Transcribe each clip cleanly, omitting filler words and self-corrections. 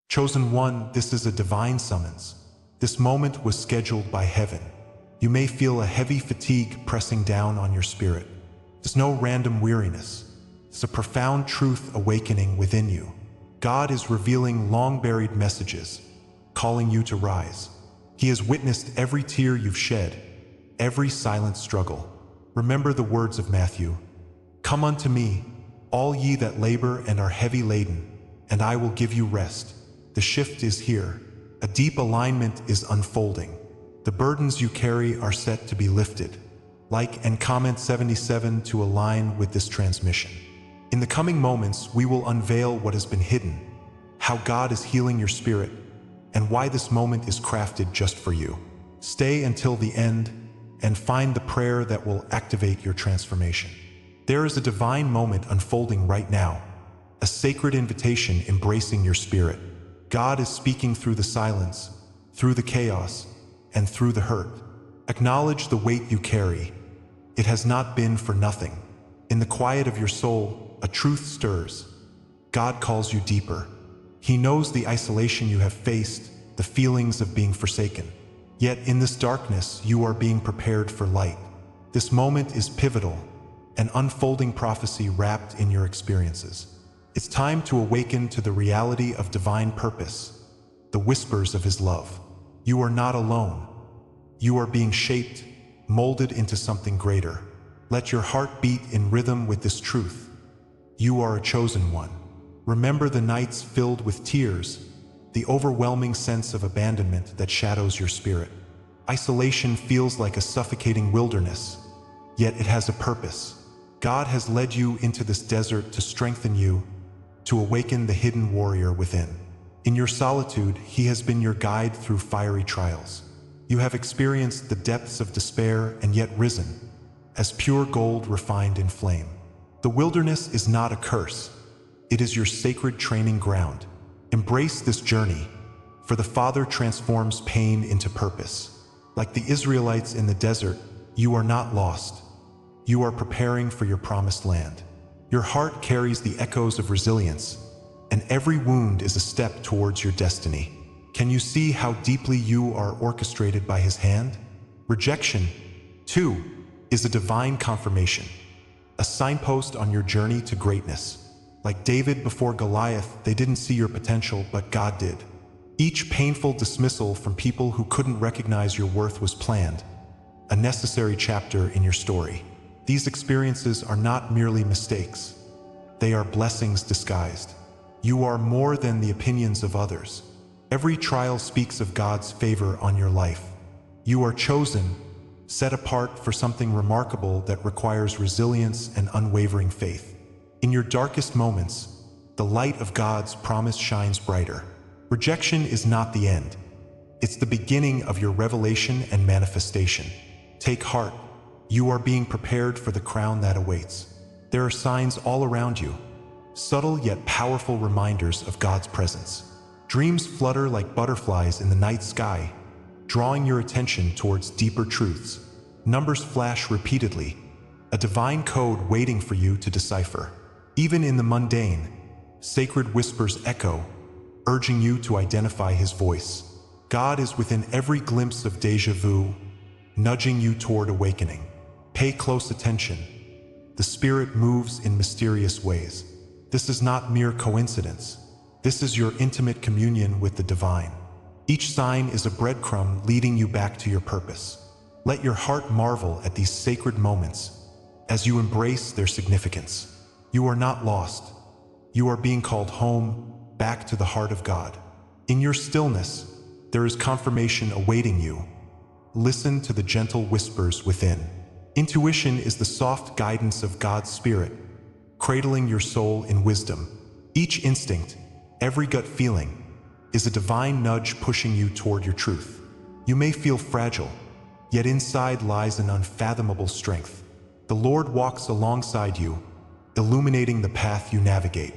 Chosen one, this is a divine summons. This moment was scheduled by heaven. You may feel a heavy fatigue pressing down on your spirit. There's no random weariness. It's a profound truth awakening within you. God is revealing long-buried messages, calling you to rise. He has witnessed every tear you've shed, every silent struggle. Remember the words of Matthew, "Come unto me, all ye that labor and are heavy laden, and I will give you rest." The shift is here. A deep alignment is unfolding. The burdens you carry are set to be lifted. Like and comment 77 to align with this transmission. In the coming moments, we will unveil what has been hidden, how God is healing your spirit, and why this moment is crafted just for you. Stay until the end and find the prayer that will activate your transformation. There is a divine moment unfolding right now, a sacred invitation embracing your spirit. God is speaking through the silence, through the chaos, and through the hurt. Acknowledge the weight you carry. It has not been for nothing. In the quiet of your soul, a truth stirs. God calls you deeper. He knows the isolation you have faced, the feelings of being forsaken. Yet in this darkness, you are being prepared for light. This moment is pivotal, an unfolding prophecy wrapped in your experiences. It's time to awaken to the reality of divine purpose, the whispers of His love. You are not alone. You are being shaped, molded into something greater. Let your heart beat in rhythm with this truth. You are a chosen one. Remember the nights filled with tears, the overwhelming sense of abandonment that shadows your spirit. Isolation feels like a suffocating wilderness, yet it has a purpose. God has led you into this desert to strengthen you, to awaken the hidden warrior within. In your solitude, He has been your guide through fiery trials. You have experienced the depths of despair and yet risen, as pure gold refined in flame. The wilderness is not a curse. It is your sacred training ground. Embrace this journey, for the Father transforms pain into purpose. Like the Israelites in the desert, you are not lost. You are preparing for your promised land. Your heart carries the echoes of resilience, and every wound is a step towards your destiny. Can you see how deeply you are orchestrated by His hand? Rejection, too, is a divine confirmation, a signpost on your journey to greatness. Like David before Goliath, they didn't see your potential, but God did. Each painful dismissal from people who couldn't recognize your worth was planned, a necessary chapter in your story. These experiences are not merely mistakes. They are blessings disguised. You are more than the opinions of others. Every trial speaks of God's favor on your life. You are chosen, set apart for something remarkable that requires resilience and unwavering faith. In your darkest moments, the light of God's promise shines brighter. Rejection is not the end. It's the beginning of your revelation and manifestation. Take heart. You are being prepared for the crown that awaits. There are signs all around you, subtle yet powerful reminders of God's presence. Dreams flutter like butterflies in the night sky, drawing your attention towards deeper truths. Numbers flash repeatedly, a divine code waiting for you to decipher. Even in the mundane, sacred whispers echo, urging you to identify His voice. God is within every glimpse of déjà vu, nudging you toward awakening. Pay close attention. The Spirit moves in mysterious ways. This is not mere coincidence. This is your intimate communion with the divine. Each sign is a breadcrumb leading you back to your purpose. Let your heart marvel at these sacred moments as you embrace their significance. You are not lost. You are being called home, back to the heart of God. In your stillness, there is confirmation awaiting you. Listen to the gentle whispers within. Intuition is the soft guidance of God's Spirit, cradling your soul in wisdom. Each instinct, every gut feeling, is a divine nudge pushing you toward your truth. You may feel fragile, yet inside lies an unfathomable strength. The Lord walks alongside you, illuminating the path you navigate.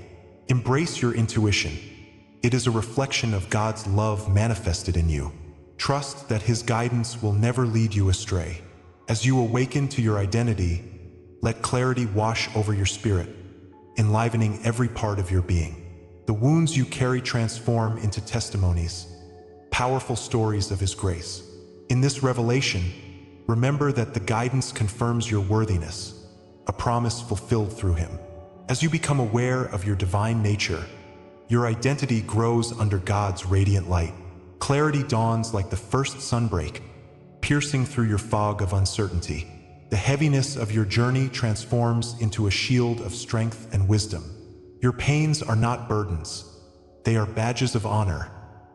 Embrace your intuition. It is a reflection of God's love manifested in you. Trust that His guidance will never lead you astray. As you awaken to your identity, let clarity wash over your spirit, enlivening every part of your being. The The wounds you carry transform into testimonies, powerful stories of His grace. In this revelation, remember that the guidance confirms your worthiness, a promise fulfilled through Him. As you become aware of your divine nature, your identity grows under God's radiant light. Clarity dawns like the first sunbreak, piercing through your fog of uncertainty. The heaviness of your journey transforms into a shield of strength and wisdom. Your pains are not burdens. They are badges of honor,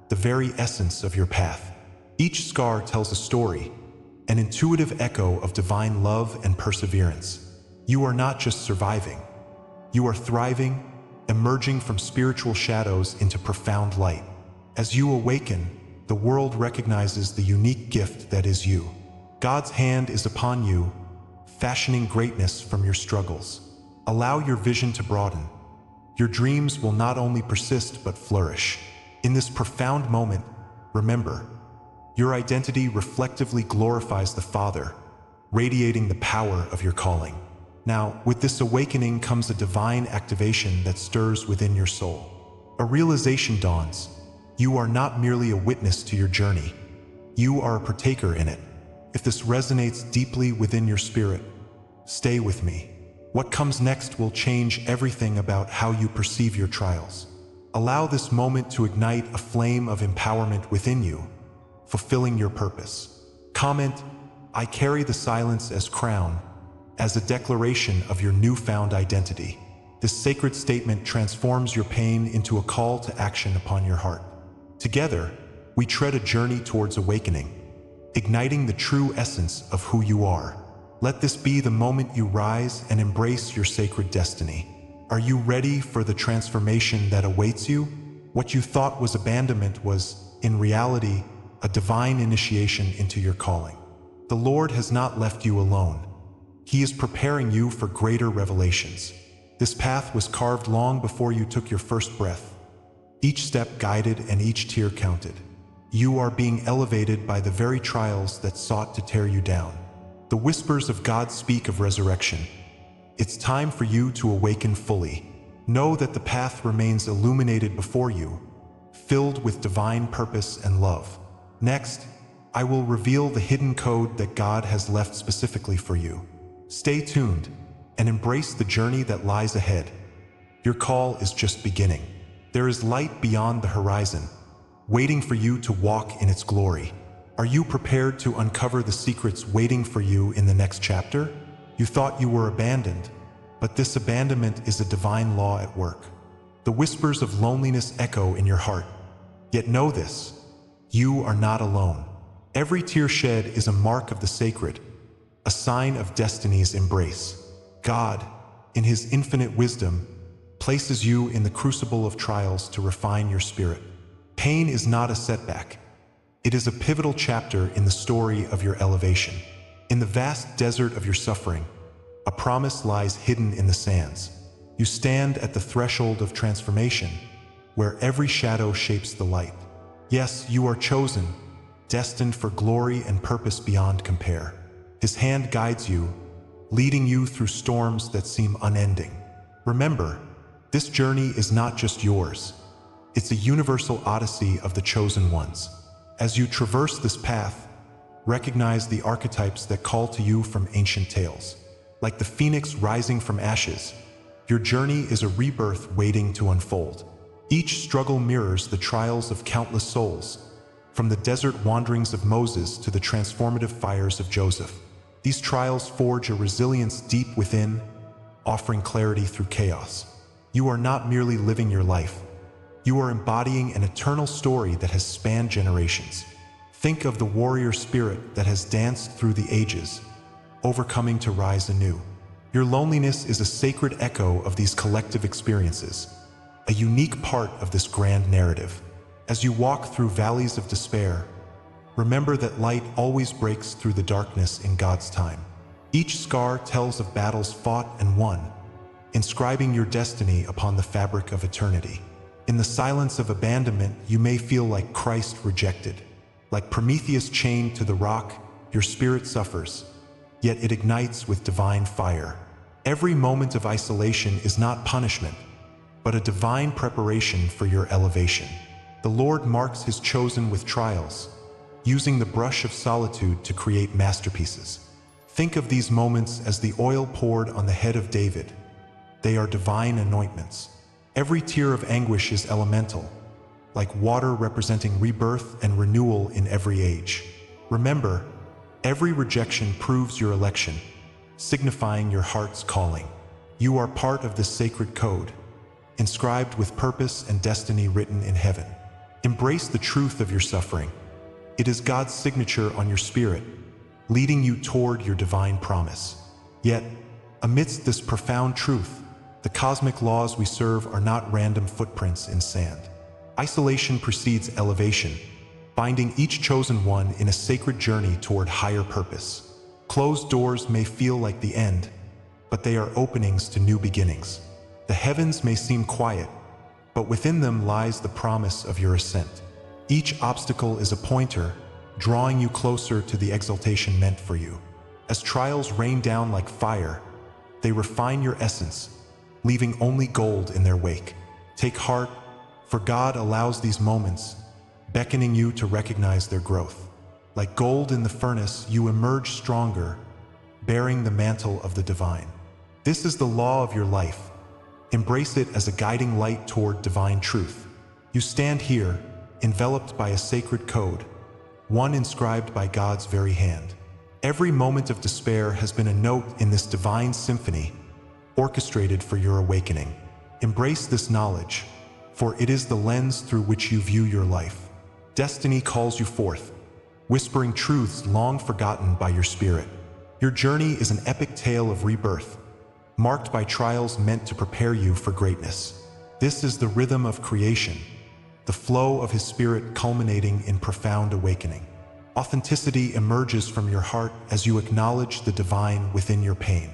the very essence of your path. Each scar tells a story, an intuitive echo of divine love and perseverance. You are not just surviving. You are thriving, emerging from spiritual shadows into profound light. As you awaken, the world recognizes the unique gift that is you. God's hand is upon you, fashioning greatness from your struggles. Allow your vision to broaden. Your dreams will not only persist but flourish. In this profound moment, remember, your identity reflectively glorifies the Father, radiating the power of your calling. Now, with this awakening comes a divine activation that stirs within your soul. A realization dawns. You are not merely a witness to your journey. You are a partaker in it. If this resonates deeply within your spirit, stay with me. What comes next will change everything about how you perceive your trials. Allow this moment to ignite a flame of empowerment within you, fulfilling your purpose. Comment, "I carry the silence as crown," as a declaration of your newfound identity. This sacred statement transforms your pain into a call to action upon your heart. Together, we tread a journey towards awakening, igniting the true essence of who you are. Let this be the moment you rise and embrace your sacred destiny. Are you ready for the transformation that awaits you? What you thought was abandonment was, in reality, a divine initiation into your calling. The Lord has not left you alone. He is preparing you for greater revelations. This path was carved long before you took your first breath. Each step guided and each tear counted. You are being elevated by the very trials that sought to tear you down. The whispers of God speak of resurrection. It's time for you to awaken fully. Know that the path remains illuminated before you, filled with divine purpose and love. Next, I will reveal the hidden code that God has left specifically for you. Stay tuned and embrace the journey that lies ahead. Your call is just beginning. There is light beyond the horizon, waiting for you to walk in its glory. Are you prepared to uncover the secrets waiting for you in the next chapter? You thought you were abandoned, but this abandonment is a divine law at work. The whispers of loneliness echo in your heart. Yet know this, you are not alone. Every tear shed is a mark of the sacred, a sign of destiny's embrace. God, in His infinite wisdom, places you in the crucible of trials to refine your spirit. Pain is not a setback. It is a pivotal chapter in the story of your elevation. In the vast desert of your suffering, a promise lies hidden in the sands. You stand at the threshold of transformation, where every shadow shapes the light. Yes, you are chosen, destined for glory and purpose beyond compare. His hand guides you, leading you through storms that seem unending. Remember, this journey is not just yours. It's a universal odyssey of the chosen ones. As you traverse this path, recognize the archetypes that call to you from ancient tales. Like the phoenix rising from ashes, your journey is a rebirth waiting to unfold. Each struggle mirrors the trials of countless souls, from the desert wanderings of Moses to the transformative fires of Joseph. These trials forge a resilience deep within, offering clarity through chaos. You are not merely living your life. You are embodying an eternal story that has spanned generations. Think of the warrior spirit that has danced through the ages, overcoming to rise anew. Your loneliness is a sacred echo of these collective experiences, a unique part of this grand narrative. As you walk through valleys of despair, remember that light always breaks through the darkness in God's time. Each scar tells of battles fought and won, inscribing your destiny upon the fabric of eternity. In the silence of abandonment, you may feel like Christ rejected. Like Prometheus chained to the rock, your spirit suffers, yet it ignites with divine fire. Every moment of isolation is not punishment, but a divine preparation for your elevation. The Lord marks his chosen with trials, using the brush of solitude to create masterpieces. Think of these moments as the oil poured on the head of David. They are divine anointments. Every tear of anguish is elemental, like water representing rebirth and renewal in every age. Remember, every rejection proves your election, signifying your heart's calling. You are part of this sacred code, inscribed with purpose and destiny written in heaven. Embrace the truth of your suffering. It is God's signature on your spirit, leading you toward your divine promise. Yet, amidst this profound truth, the cosmic laws we serve are not random footprints in sand. Isolation precedes elevation, binding each chosen one in a sacred journey toward higher purpose. Closed doors may feel like the end, but they are openings to new beginnings. The heavens may seem quiet, but within them lies the promise of your ascent. Each obstacle is a pointer, drawing you closer to the exaltation meant for you. As trials rain down like fire, they refine your essence, leaving only gold in their wake. Take heart, for God allows these moments, beckoning you to recognize their growth. Like gold in the furnace, you emerge stronger, bearing the mantle of the divine. This is the law of your life. Embrace it as a guiding light toward divine truth. You stand here, enveloped by a sacred code, one inscribed by God's very hand. Every moment of despair has been a note in this divine symphony, orchestrated for your awakening. Embrace this knowledge, for it is the lens through which you view your life. Destiny calls you forth, whispering truths long forgotten by your spirit. Your journey is an epic tale of rebirth, marked by trials meant to prepare you for greatness. This is the rhythm of creation, the flow of his spirit culminating in profound awakening. Authenticity emerges from your heart as you acknowledge the divine within your pain.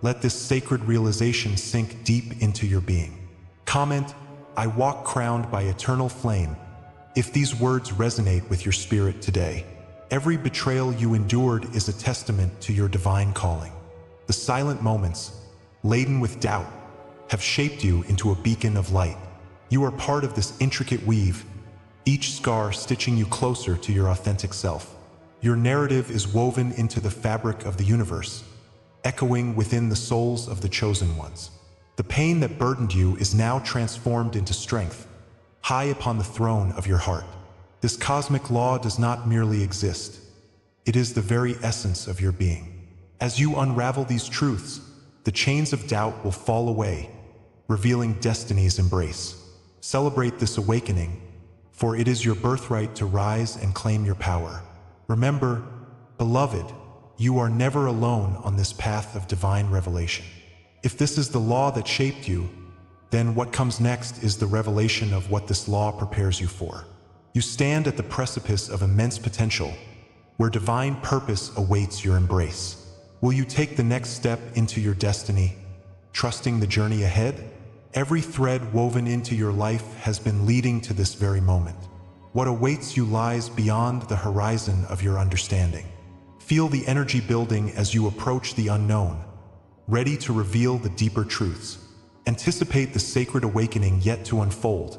Let this sacred realization sink deep into your being. Comment, "I walk crowned by eternal flame," if these words resonate with your spirit today. Every betrayal you endured is a testament to your divine calling. The silent moments, laden with doubt, have shaped you into a beacon of light. You are part of this intricate weave, each scar stitching you closer to your authentic self. Your narrative is woven into the fabric of the universe, echoing within the souls of the chosen ones. The pain that burdened you is now transformed into strength, high upon the throne of your heart. This cosmic law does not merely exist. It is the very essence of your being. As you unravel these truths, the chains of doubt will fall away, revealing destiny's embrace. Celebrate this awakening, for it is your birthright to rise and claim your power. Remember, beloved, you are never alone on this path of divine revelation. If this is the law that shaped you, then what comes next is the revelation of what this law prepares you for. You stand at the precipice of immense potential, where divine purpose awaits your embrace. Will you take the next step into your destiny, trusting the journey ahead? Every thread woven into your life has been leading to this very moment. What awaits you lies beyond the horizon of your understanding. Feel the energy building as you approach the unknown, ready to reveal the deeper truths. Anticipate the sacred awakening yet to unfold,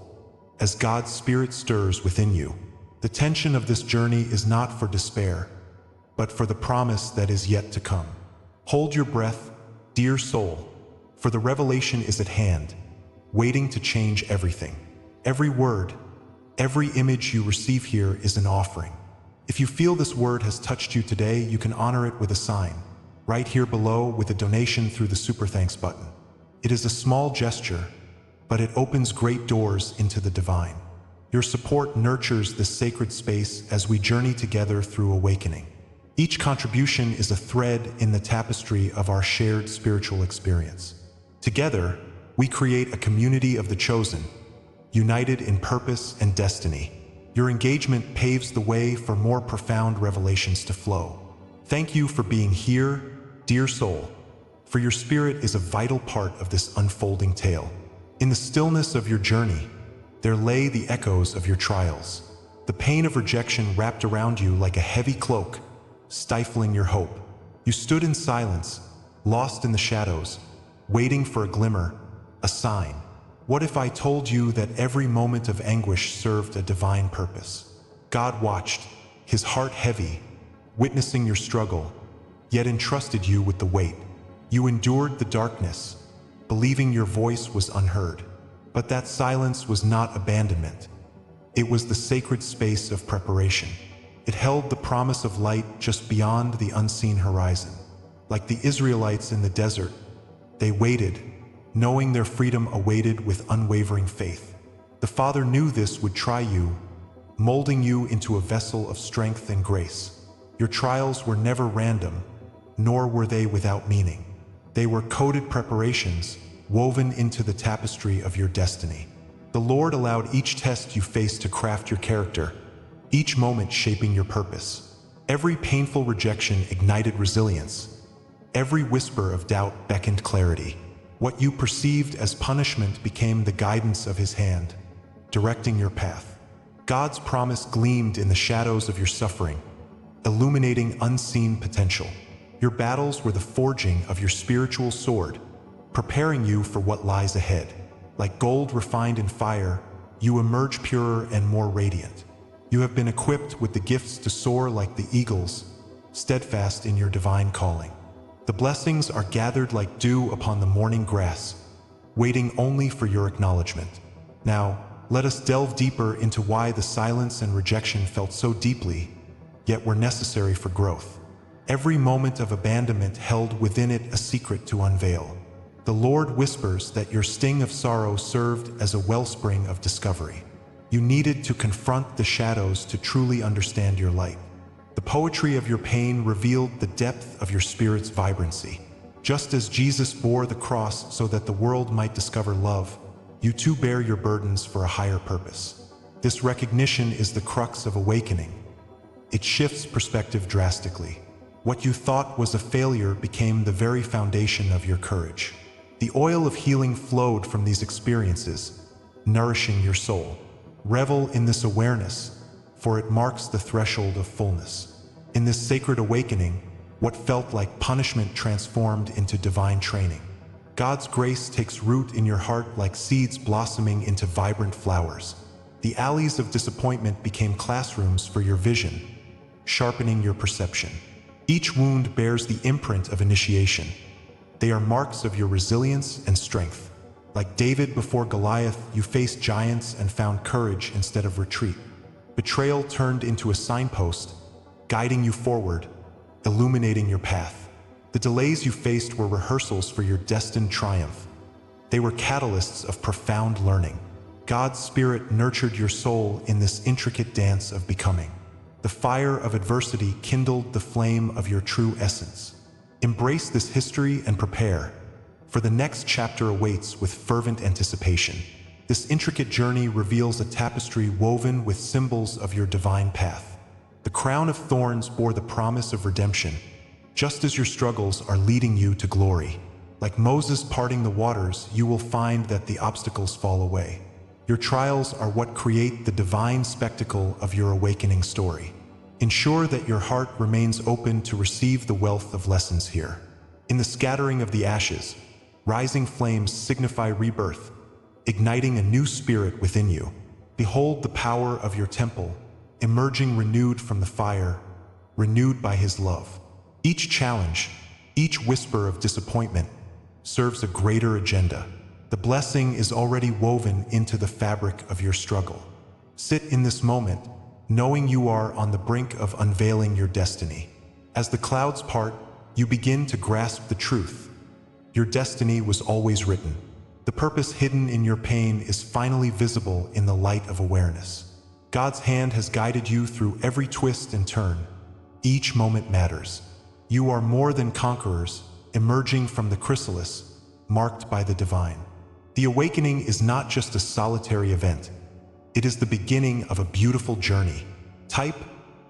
as God's Spirit stirs within you. The tension of this journey is not for despair, but for the promise that is yet to come. Hold your breath, dear soul, for the revelation is at hand, waiting to change everything. Every word, every image you receive here is an offering. If you feel this word has touched you today, you can honor it with a sign, right here below with a donation through the Super Thanks button. It is a small gesture, but it opens great doors into the divine. Your support nurtures this sacred space as we journey together through awakening. Each contribution is a thread in the tapestry of our shared spiritual experience. Together, we create a community of the chosen, united in purpose and destiny. Your engagement paves the way for more profound revelations to flow. Thank you for being here, dear soul, for your spirit is a vital part of this unfolding tale. In the stillness of your journey, there lay the echoes of your trials. The pain of rejection wrapped around you like a heavy cloak, stifling your hope. You stood in silence, lost in the shadows, waiting for a glimmer, a sign. What if I told you that every moment of anguish served a divine purpose? God watched, his heart heavy, witnessing your struggle, yet entrusted you with the weight. You endured the darkness, believing your voice was unheard. But that silence was not abandonment. It was the sacred space of preparation. It held the promise of light just beyond the unseen horizon. Like the Israelites in the desert, they waited, knowing their freedom awaited with unwavering faith. The Father knew this would try you, molding you into a vessel of strength and grace. Your trials were never random, nor were they without meaning. They were coded preparations, woven into the tapestry of your destiny. The Lord allowed each test you faced to craft your character, each moment shaping your purpose. Every painful rejection ignited resilience. Every whisper of doubt beckoned clarity. What you perceived as punishment became the guidance of His hand, directing your path. God's promise gleamed in the shadows of your suffering, illuminating unseen potential. Your battles were the forging of your spiritual sword, preparing you for what lies ahead. Like gold refined in fire, you emerge purer and more radiant. You have been equipped with the gifts to soar like the eagles, steadfast in your divine calling. The blessings are gathered like dew upon the morning grass, waiting only for your acknowledgement. Now, let us delve deeper into why the silence and rejection felt so deeply, yet were necessary for growth. Every moment of abandonment held within it a secret to unveil. The Lord whispers that your sting of sorrow served as a wellspring of discovery. You needed to confront the shadows to truly understand your light. The poetry of your pain revealed the depth of your spirit's vibrancy. Just as Jesus bore the cross so that the world might discover love, you too bear your burdens for a higher purpose. This recognition is the crux of awakening. It shifts perspective drastically. What you thought was a failure became the very foundation of your courage. The oil of healing flowed from these experiences, nourishing your soul. Revel in this awareness, for it marks the threshold of fullness. In this sacred awakening, what felt like punishment transformed into divine training. God's grace takes root in your heart like seeds blossoming into vibrant flowers. The alleys of disappointment became classrooms for your vision, sharpening your perception. Each wound bears the imprint of initiation. They are marks of your resilience and strength. Like David before Goliath, you faced giants and found courage instead of retreat. Betrayal turned into a signpost, guiding you forward, illuminating your path. The delays you faced were rehearsals for your destined triumph. They were catalysts of profound learning. God's Spirit nurtured your soul in this intricate dance of becoming. The fire of adversity kindled the flame of your true essence. Embrace this history and prepare, for the next chapter awaits with fervent anticipation. This intricate journey reveals a tapestry woven with symbols of your divine path. The crown of thorns bore the promise of redemption, just as your struggles are leading you to glory. Like Moses parting the waters, you will find that the obstacles fall away. Your trials are what create the divine spectacle of your awakening story. Ensure that your heart remains open to receive the wealth of lessons here. In the scattering of the ashes, rising flames signify rebirth, igniting a new spirit within you. Behold the power of your temple, emerging renewed from the fire, renewed by His love. Each challenge, each whisper of disappointment, serves a greater agenda. The blessing is already woven into the fabric of your struggle. Sit in this moment, knowing you are on the brink of unveiling your destiny. As the clouds part, you begin to grasp the truth. Your destiny was always written. The purpose hidden in your pain is finally visible in the light of awareness. God's hand has guided you through every twist and turn. Each moment matters. You are more than conquerors, emerging from the chrysalis, marked by the divine. The awakening is not just a solitary event. It is the beginning of a beautiful journey. Type,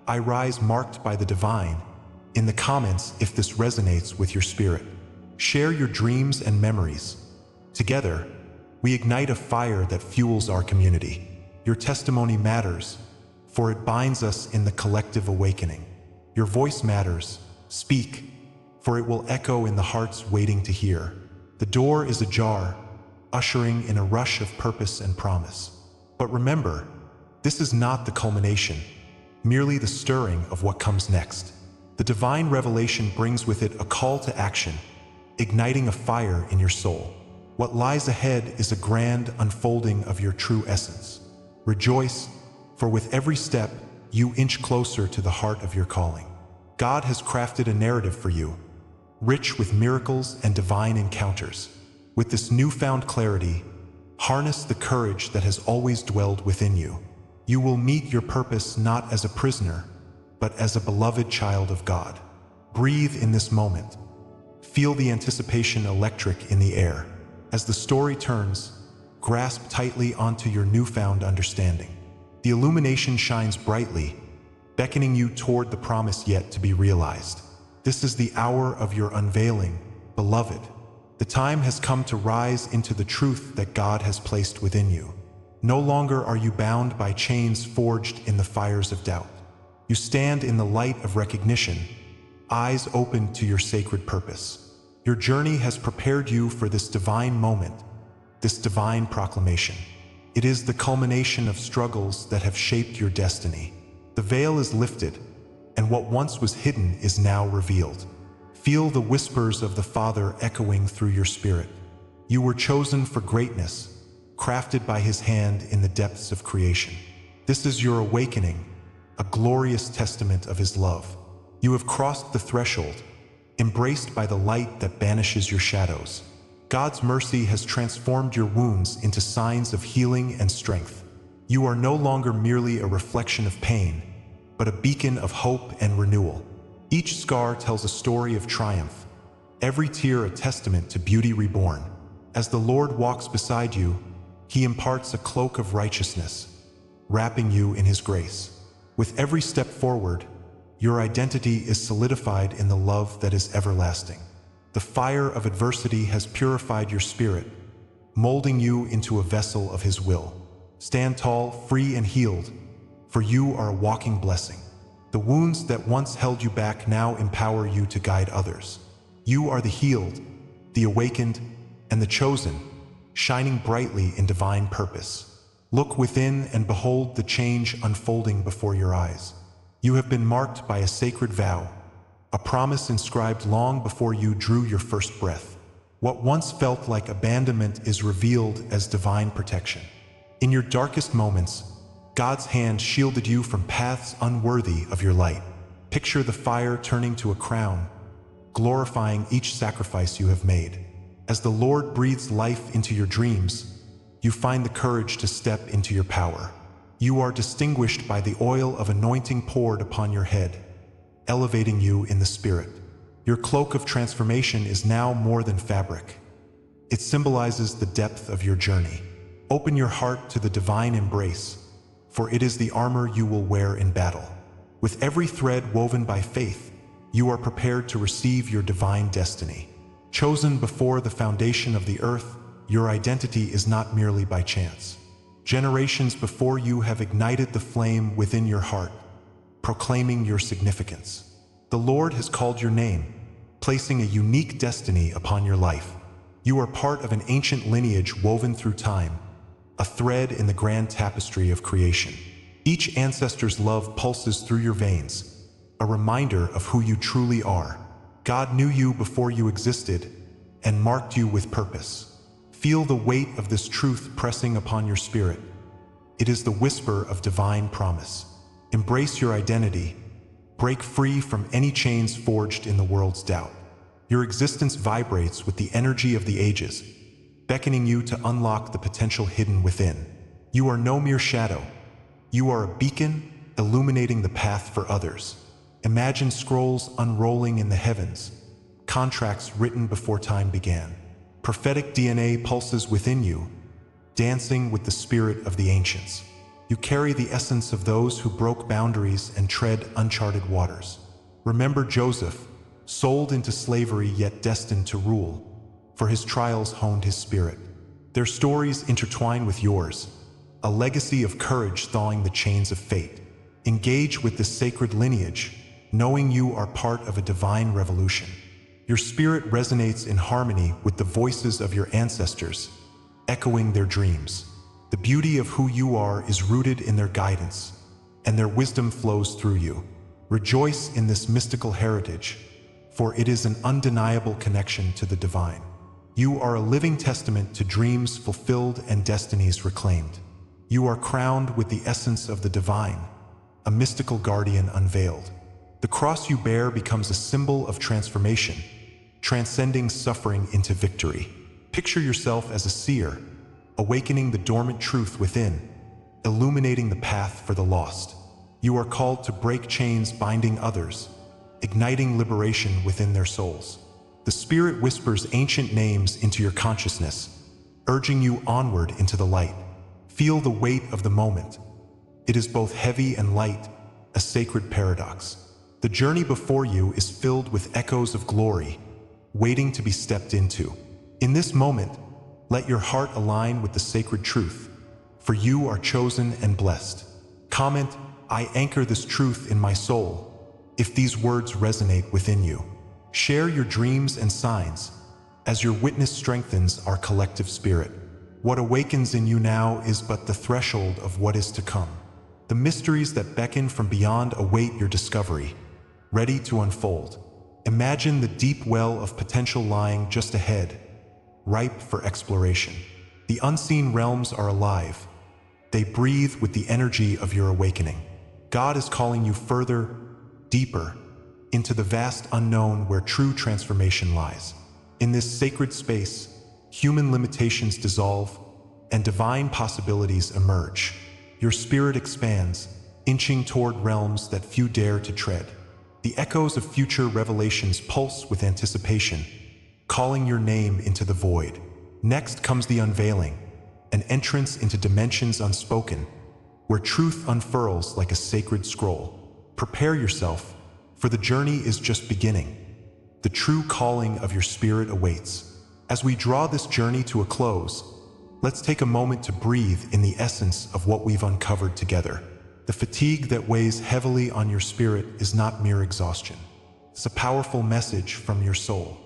"I rise marked by the divine," in the comments if this resonates with your spirit. Share your dreams and memories. Together, we ignite a fire that fuels our community. Your testimony matters, for it binds us in the collective awakening. Your voice matters. Speak, for it will echo in the hearts waiting to hear. The door is ajar. ushering in a rush of purpose and promise. But remember, this is not the culmination, merely the stirring of what comes next. The divine revelation brings with it a call to action, igniting a fire in your soul. What lies ahead is a grand unfolding of your true essence. Rejoice, for with every step, you inch closer to the heart of your calling. God has crafted a narrative for you, rich with miracles and divine encounters. With this newfound clarity, harness the courage that has always dwelled within you. You will meet your purpose not as a prisoner, but as a beloved child of God. Breathe in this moment. Feel the anticipation electric in the air. As the story turns, grasp tightly onto your newfound understanding. The illumination shines brightly, beckoning you toward the promise yet to be realized. This is the hour of your unveiling, beloved. The time has come to rise into the truth that God has placed within you. No longer are you bound by chains forged in the fires of doubt. You stand in the light of recognition, eyes open to your sacred purpose. Your journey has prepared you for this divine moment, this divine proclamation. It is the culmination of struggles that have shaped your destiny. The veil is lifted, and what once was hidden is now revealed. Feel the whispers of the Father echoing through your spirit. You were chosen for greatness, crafted by His hand in the depths of creation. This is your awakening, a glorious testament of His love. You have crossed the threshold, embraced by the light that banishes your shadows. God's mercy has transformed your wounds into signs of healing and strength. You are no longer merely a reflection of pain, but a beacon of hope and renewal. Each scar tells a story of triumph, every tear a testament to beauty reborn. As the Lord walks beside you, He imparts a cloak of righteousness, wrapping you in His grace. With every step forward, your identity is solidified in the love that is everlasting. The fire of adversity has purified your spirit, molding you into a vessel of His will. Stand tall, free and healed, for you are a walking blessing. The wounds that once held you back now empower you to guide others. You are the healed, the awakened, and the chosen, shining brightly in divine purpose. Look within and behold the change unfolding before your eyes. You have been marked by a sacred vow, a promise inscribed long before you drew your first breath. What once felt like abandonment is revealed as divine protection. In your darkest moments, God's hand shielded you from paths unworthy of your light. Picture the fire turning to a crown, glorifying each sacrifice you have made. As the Lord breathes life into your dreams, you find the courage to step into your power. You are distinguished by the oil of anointing poured upon your head, elevating you in the Spirit. Your cloak of transformation is now more than fabric. It symbolizes the depth of your journey. Open your heart to the divine embrace, for it is the armor you will wear in battle. With every thread woven by faith, you are prepared to receive your divine destiny. Chosen before the foundation of the earth, your identity is not merely by chance. Generations before you have ignited the flame within your heart, proclaiming your significance. The Lord has called your name, placing a unique destiny upon your life. You are part of an ancient lineage woven through time, a thread in the grand tapestry of creation. Each ancestor's love pulses through your veins, a reminder of who you truly are. God knew you before you existed and marked you with purpose. Feel the weight of this truth pressing upon your spirit. It is the whisper of divine promise. Embrace your identity. Break free from any chains forged in the world's doubt. Your existence vibrates with the energy of the ages, beckoning you to unlock the potential hidden within. You are no mere shadow. You are a beacon, illuminating the path for others. Imagine scrolls unrolling in the heavens, contracts written before time began. Prophetic DNA pulses within you, dancing with the spirit of the ancients. You carry the essence of those who broke boundaries and tread uncharted waters. Remember Joseph, sold into slavery yet destined to rule, for his trials honed his spirit. Their stories intertwine with yours, a legacy of courage thawing the chains of fate. Engage with this sacred lineage, knowing you are part of a divine revolution. Your spirit resonates in harmony with the voices of your ancestors, echoing their dreams. The beauty of who you are is rooted in their guidance, and their wisdom flows through you. Rejoice in this mystical heritage, for it is an undeniable connection to the divine. You are a living testament to dreams fulfilled and destinies reclaimed. You are crowned with the essence of the divine, a mystical guardian unveiled. The cross you bear becomes a symbol of transformation, transcending suffering into victory. Picture yourself as a seer, awakening the dormant truth within, illuminating the path for the lost. You are called to break chains binding others, igniting liberation within their souls. The Spirit whispers ancient names into your consciousness, urging you onward into the light. Feel the weight of the moment. It is both heavy and light, a sacred paradox. The journey before you is filled with echoes of glory, waiting to be stepped into. In this moment, let your heart align with the sacred truth, for you are chosen and blessed. Comment, "I anchor this truth in my soul," if these words resonate within you. Share your dreams and signs, as your witness strengthens our collective spirit. What awakens in you now is but the threshold of what is to come. The mysteries that beckon from beyond await your discovery, ready to unfold. Imagine the deep well of potential lying just ahead, ripe for exploration. The unseen realms are alive. They breathe with the energy of your awakening. God is calling you further, deeper, into the vast unknown where true transformation lies. In this sacred space, human limitations dissolve and divine possibilities emerge. Your spirit expands, inching toward realms that few dare to tread. The echoes of future revelations pulse with anticipation, calling your name into the void. Next comes the unveiling, an entrance into dimensions unspoken, where truth unfurls like a sacred scroll. Prepare yourself, for the journey is just beginning. The true calling of your spirit awaits. As we draw this journey to a close, let's take a moment to breathe in the essence of what we've uncovered together. The fatigue that weighs heavily on your spirit is not mere exhaustion. It's a powerful message from your soul.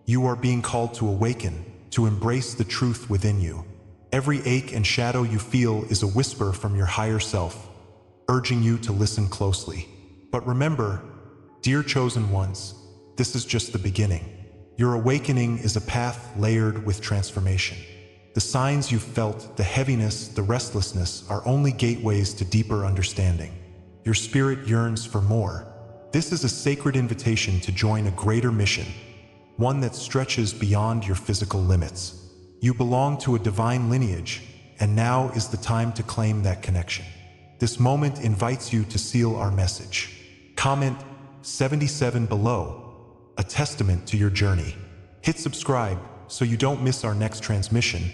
You are being called to awaken, to embrace the truth within you. Every ache and shadow you feel is a whisper from your higher self, urging you to listen closely. But remember, dear chosen ones, this is just the beginning. Your awakening is a path layered with transformation. The signs you've felt, the heaviness, the restlessness, are only gateways to deeper understanding. Your spirit yearns for more. This is a sacred invitation to join a greater mission, one that stretches beyond your physical limits. You belong to a divine lineage, and now is the time to claim that connection. This moment invites you to seal our message. Comment 77 below, a testament to your journey. Hit subscribe so you don't miss our next transmission,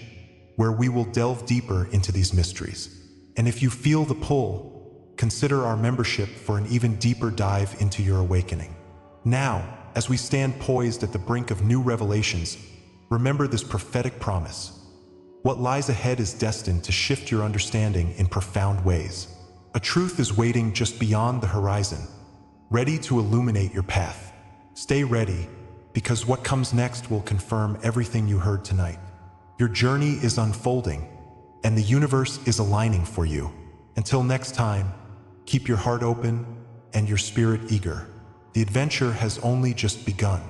where we will delve deeper into these mysteries. And if you feel the pull, consider our membership for an even deeper dive into your awakening. Now, as we stand poised at the brink of new revelations, remember this prophetic promise. What lies ahead is destined to shift your understanding in profound ways. A truth is waiting just beyond the horizon, ready to illuminate your path. Stay ready, because what comes next will confirm everything you heard tonight. Your journey is unfolding, and the universe is aligning for you. Until next time, keep your heart open and your spirit eager. The adventure has only just begun.